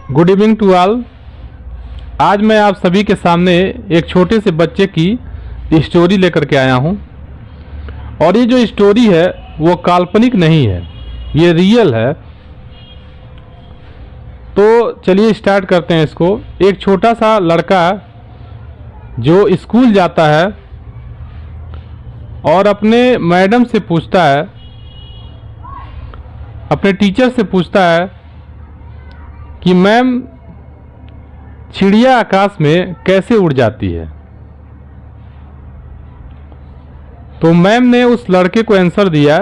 Good evening to all. आज मैं आप सभी के सामने एक छोटे से बच्चे की स्टोरी लेकर के आया हूं और ये जो स्टोरी है वो काल्पनिक नहीं है, ये रियल है। तो चलिए स्टार्ट करते हैं इसको। एक छोटा सा लड़का जो स्कूल जाता है और अपने मैडम से पूछता है, अपने टीचर से पूछता है कि मैम चिड़िया आकाश में कैसे उड़ जाती है। तो मैम ने उस लड़के को आंसर दिया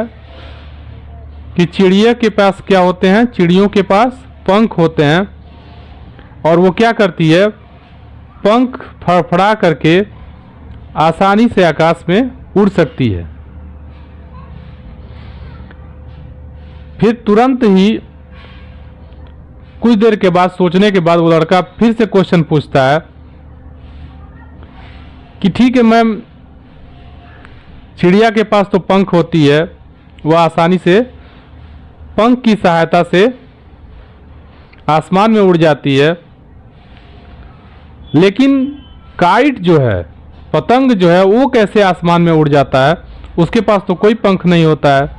कि चिड़िया के पास क्या होते हैं, चिड़ियों के पास पंख होते हैं और वो क्या करती है, पंख फड़फड़ा करके आसानी से आकाश में उड़ सकती है। फिर तुरंत ही कुछ देर के बाद सोचने के बाद वो लड़का फिर से क्वेश्चन पूछता है कि ठीक है मैम, चिड़िया के पास तो पंख होती है, वह आसानी से पंख की सहायता से आसमान में उड़ जाती है, लेकिन काइट जो है, पतंग जो है, वो कैसे आसमान में उड़ जाता है? उसके पास तो कोई पंख नहीं होता है।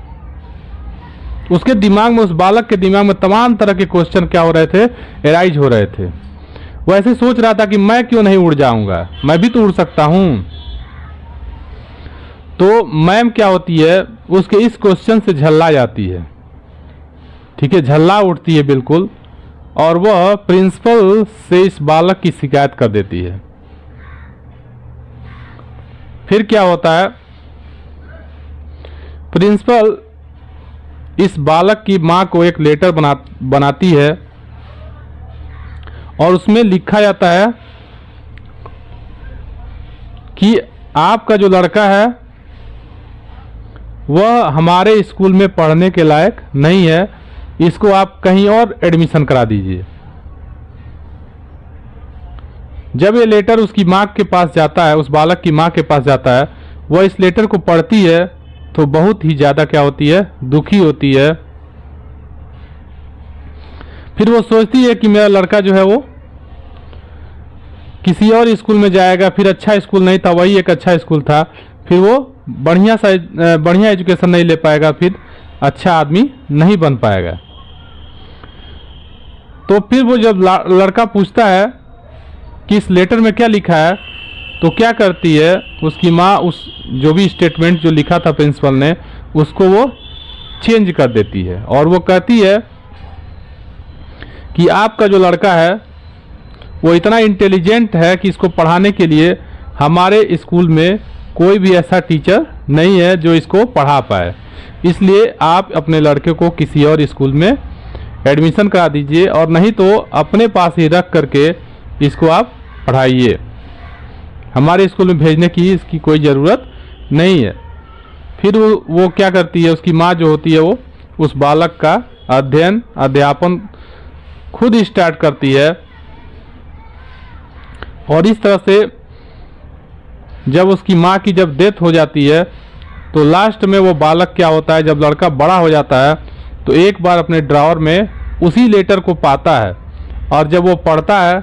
उसके दिमाग में, उस बालक के दिमाग में तमाम तरह के क्वेश्चन क्या हो रहे थे, एराइज हो रहे थे। वो ऐसे सोच रहा था कि मैं क्यों नहीं उड़ जाऊंगा, मैं भी तो उड़ सकता हूं। तो मैम क्या होती है, उसके इस क्वेश्चन से झल्ला जाती है, ठीक है, झल्ला उठती है बिल्कुल, और वह प्रिंसिपल से इस बालक की शिकायत कर देती है। फिर क्या होता है, प्रिंसिपल इस बालक की मां को एक लेटर बनाती है और उसमें लिखा जाता है कि आपका जो लड़का है वह हमारे स्कूल में पढ़ने के लायक नहीं है, इसको आप कहीं और एडमिशन करा दीजिए। जब ये लेटर उसकी मां के पास जाता है, उस बालक की मां के पास जाता है, वह इस लेटर को पढ़ती है तो बहुत ही ज्यादा क्या होती है, दुखी होती है। फिर वो सोचती है कि मेरा लड़का जो है वो किसी और स्कूल में जाएगा, फिर अच्छा स्कूल नहीं था, वही एक अच्छा स्कूल था, फिर वो बढ़िया एजुकेशन नहीं ले पाएगा, फिर अच्छा आदमी नहीं बन पाएगा। तो फिर वो जब लड़का पूछता है कि इस लेटर में क्या लिखा है, तो क्या करती है उसकी माँ, उस जो भी स्टेटमेंट जो लिखा था प्रिंसिपल ने, उसको वो चेंज कर देती है और वो कहती है कि आपका जो लड़का है वो इतना इंटेलिजेंट है कि इसको पढ़ाने के लिए हमारे स्कूल में कोई भी ऐसा टीचर नहीं है जो इसको पढ़ा पाए, इसलिए आप अपने लड़के को किसी और स्कूल में एडमिशन करा दीजिए और नहीं तो अपने पास ही रख करके इसको आप पढ़ाइए, हमारे स्कूल में भेजने की इसकी कोई ज़रूरत नहीं है। फिर वो क्या करती है, उसकी माँ जो होती है वो उस बालक का अध्यापन खुद स्टार्ट करती है और इस तरह से जब उसकी माँ की जब डेथ हो जाती है तो लास्ट में वो बालक क्या होता है, जब लड़का बड़ा हो जाता है तो एक बार अपने ड्रॉअर में उसी लेटर को पाता है और जब वो पढ़ता है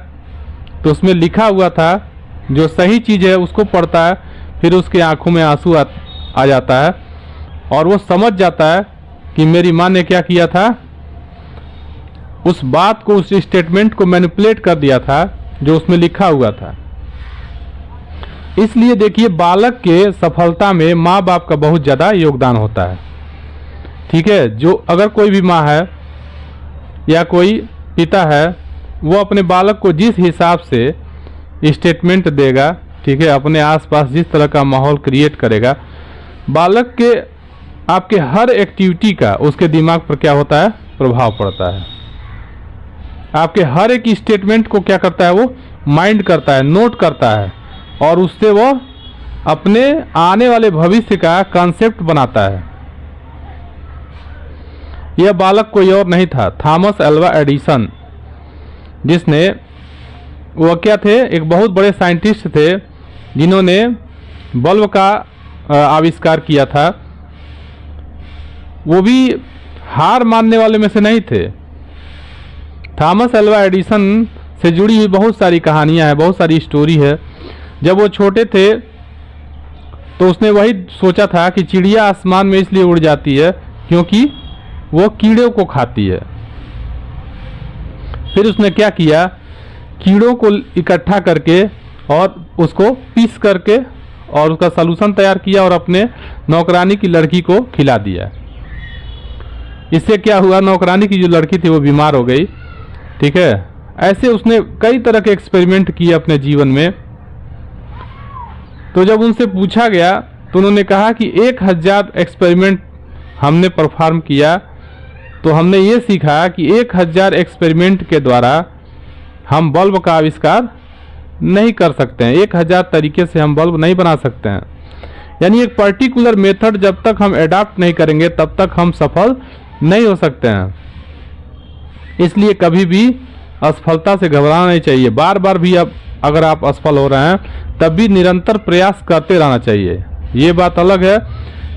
तो उसमें लिखा हुआ था जो सही चीज़ है उसको पढ़ता है, फिर उसके आंखों में आंसू आ जाता है और वो समझ जाता है कि मेरी माँ ने क्या किया था, उस बात को, उस स्टेटमेंट को मैनिपुलेट कर दिया था जो उसमें लिखा हुआ था। इसलिए देखिए, बालक के सफलता में माँ बाप का बहुत ज़्यादा योगदान होता है, ठीक है। जो अगर कोई भी माँ है या कोई पिता है, वो अपने बालक को जिस हिसाब से स्टेटमेंट देगा, ठीक है, अपने आसपास जिस तरह का माहौल क्रिएट करेगा, बालक के आपके हर एक्टिविटी का उसके दिमाग पर क्या होता है, प्रभाव पड़ता है। आपके हर एक स्टेटमेंट को क्या करता है, वो माइंड करता है, नोट करता है और उससे वो अपने आने वाले भविष्य का कॉन्सेप्ट बनाता है। यह बालक कोई और नहीं था, थॉमस अल्वा एडिसन, जिसने, वो क्या थे, एक बहुत बड़े साइंटिस्ट थे जिन्होंने बल्ब का आविष्कार किया था। वो भी हार मानने वाले में से नहीं थे, थॉमस अल्वा एडिसन से जुड़ी हुई बहुत सारी कहानियां हैं, बहुत सारी स्टोरी है। जब वो छोटे थे तो उसने वही सोचा था कि चिड़िया आसमान में इसलिए उड़ जाती है क्योंकि वो कीड़ों को खाती है। फिर उसने क्या किया, कीड़ों को इकट्ठा करके और उसको पीस करके और उसका सलूशन तैयार किया और अपने नौकरानी की लड़की को खिला दिया। इससे क्या हुआ, नौकरानी की जो लड़की थी वो बीमार हो गई। ठीक है, ऐसे उसने कई तरह के एक्सपेरिमेंट किए अपने जीवन में। तो जब उनसे पूछा गया तो उन्होंने कहा कि 1000 एक्सपेरिमेंट हमने परफॉर्म किया, तो हमने ये सीखा कि 1000 एक्सपेरिमेंट के द्वारा हम बल्ब का आविष्कार नहीं कर सकते हैं, 1000 तरीके से हम बल्ब नहीं बना सकते हैं। यानी एक पर्टिकुलर मेथड जब तक हम एडाप्ट नहीं करेंगे तब तक हम सफल नहीं हो सकते हैं। इसलिए कभी भी असफलता से घबराना नहीं चाहिए। बार बार भी अब अगर आप असफल हो रहे हैं तब भी निरंतर प्रयास करते रहना चाहिए। ये बात अलग है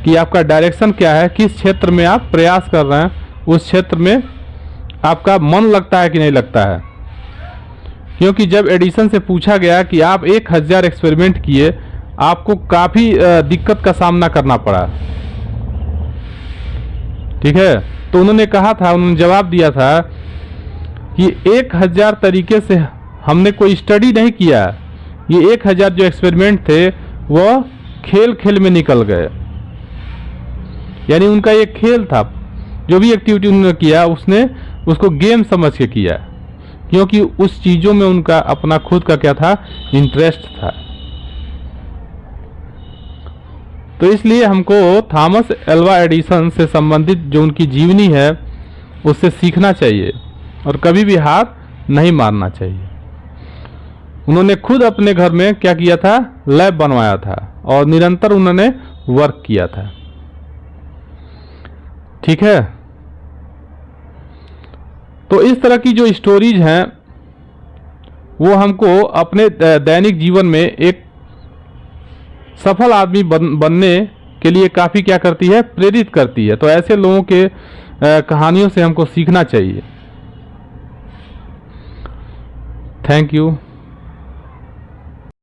कि आपका डायरेक्शन क्या है, किस क्षेत्र में आप प्रयास कर रहे हैं, उस क्षेत्र में आपका मन लगता है कि नहीं लगता है। क्योंकि जब एडिसन से पूछा गया कि आप 1000 एक्सपेरिमेंट किए, आपको काफ़ी दिक्कत का सामना करना पड़ा। ठीक है, तो उन्होंने कहा था, उन्होंने जवाब दिया था कि 1000 तरीके से हमने कोई स्टडी नहीं किया। ये 1000 जो एक्सपेरिमेंट थे वह खेल खेल में निकल गए। यानी उनका एक खेल था, जो भी एक्टिविटी उन्होंने किया उसने उसको गेम समझ के किया, क्योंकि उस चीज़ों में उनका अपना खुद का क्या था, इंटरेस्ट था। तो इसलिए हमको थॉमस अल्वा एडिसन से संबंधित जो उनकी जीवनी है उससे सीखना चाहिए और कभी भी हार नहीं मारना चाहिए। उन्होंने खुद अपने घर में क्या किया था, लैब बनवाया था और निरंतर उन्होंने वर्क किया था। ठीक है, तो इस तरह की जो स्टोरीज हैं वो हमको अपने दैनिक जीवन में एक सफल आदमी बनने के लिए काफ़ी क्या करती है, प्रेरित करती है। तो ऐसे लोगों के कहानियों से हमको सीखना चाहिए। Thank you.